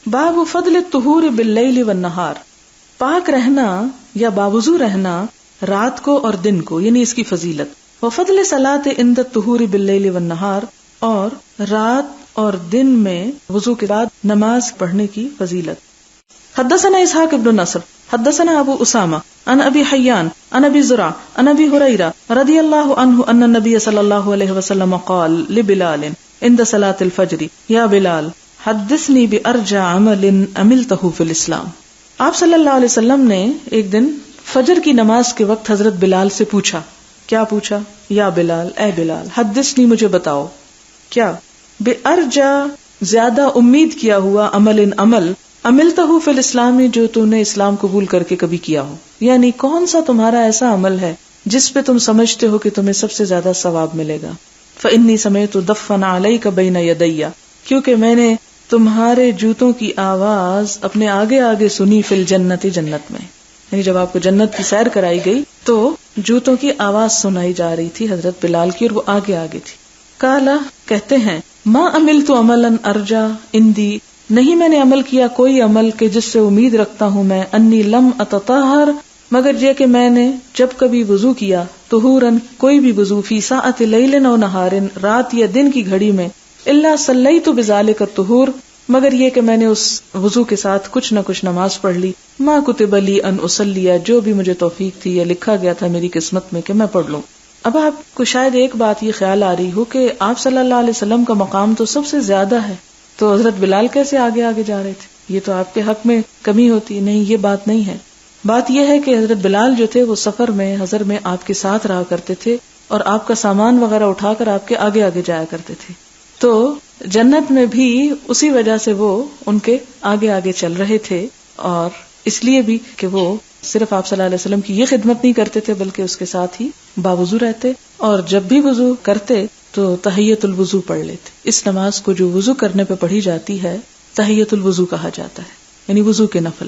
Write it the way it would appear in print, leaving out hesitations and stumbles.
باب فضل الطہور باللیل والنہار، پاک رہنا یا باوضو رہنا رات کو اور دن کو، یعنی اس کی فضیلت۔ وفضل صلاۃ عند الطہور باللیل والنہار، اور رات اور دن میں وضو کے بعد نماز پڑھنے کی فضیلت۔ حدثنا اسحاق ابن نصر حدثنا ابواسامہ عن ابی حیان عن ابی زرعہ عن ابوہریرہ رضی اللہ عنہ ان النبی صلی اللہ علیہ وسلم قال لبلال عند صلاۃ الفجر یا بلال حدثنی بارجع عمل عملتہ فی الاسلام۔ آپ صلی اللہ علیہ وسلم نے ایک دن فجر کی نماز کے وقت حضرت بلال سے پوچھا، کیا پوچھا؟ یا بلال، اے بلال، حدثنی، مجھے بتاؤ، کیا؟ بارجع، زیادہ امید کیا ہوا، عمل عملتہ فی الاسلام، جو تم نے اسلام قبول کر کے کبھی کیا ہو، یعنی کون سا تمہارا ایسا عمل ہے جس پہ تم سمجھتے ہو کہ تمہیں سب سے زیادہ ثواب ملے گا؟ فإنی سمعت دفن علیک بین یدی، کیونکہ میں نے تمہارے جوتوں کی آواز اپنے آگے آگے سنی، فی الجنت، جنت میں، یعنی جب آپ کو جنت کی سیر کرائی گئی تو جوتوں کی آواز سنائی جا رہی تھی حضرت بلال کی، اور وہ آگے آگے تھی۔ قال، کہتے ہیں، ما عملت عملا ارجا عندی، نہیں میں نے عمل کیا کوئی عمل کہ جس سے امید رکھتا ہوں میں، انی لم اتطہر، مگر یہ کہ میں نے جب کبھی وضو کیا، طہورن، کوئی بھی وضو، فی ساعت لیل او نہار، رات یا دن کی گھڑی میں، الا صلیت بذلک الطہور، مگر یہ کہ میں نے اس وضو کے ساتھ کچھ نہ کچھ نماز پڑھ لی، ما کتب لی ان اصلی، جو بھی مجھے توفیق تھی یا لکھا گیا تھا میری قسمت میں کہ میں پڑھ لوں۔ اب آپ کو شاید ایک بات یہ خیال آ رہی ہو کہ آپ صلی اللہ علیہ وسلم کا مقام تو سب سے زیادہ ہے، تو حضرت بلال کیسے آگے آگے جا رہے تھے؟ یہ تو آپ کے حق میں کمی ہوتی۔ نہیں، یہ بات نہیں ہے۔ بات یہ ہے کہ حضرت بلال جو تھے وہ سفر میں، حضر میں آپ کے ساتھ رہا کرتے تھے، اور آپ کا سامان وغیرہ اٹھا کر آپ کے آگے آگے جایا کرتے تھے، تو جنت میں بھی اسی وجہ سے وہ ان کے آگے آگے چل رہے تھے، اور اس لیے بھی کہ وہ صرف آپ صلی اللہ علیہ وسلم کی یہ خدمت نہیں کرتے تھے بلکہ اس کے ساتھ ہی باوضو رہتے، اور جب بھی وضو کرتے تو تحیۃ الوضو پڑھ لیتے۔ اس نماز کو جو وضو کرنے پہ پڑھی جاتی ہے تحیۃ الوضو کہا جاتا ہے، یعنی وضو کے نفل۔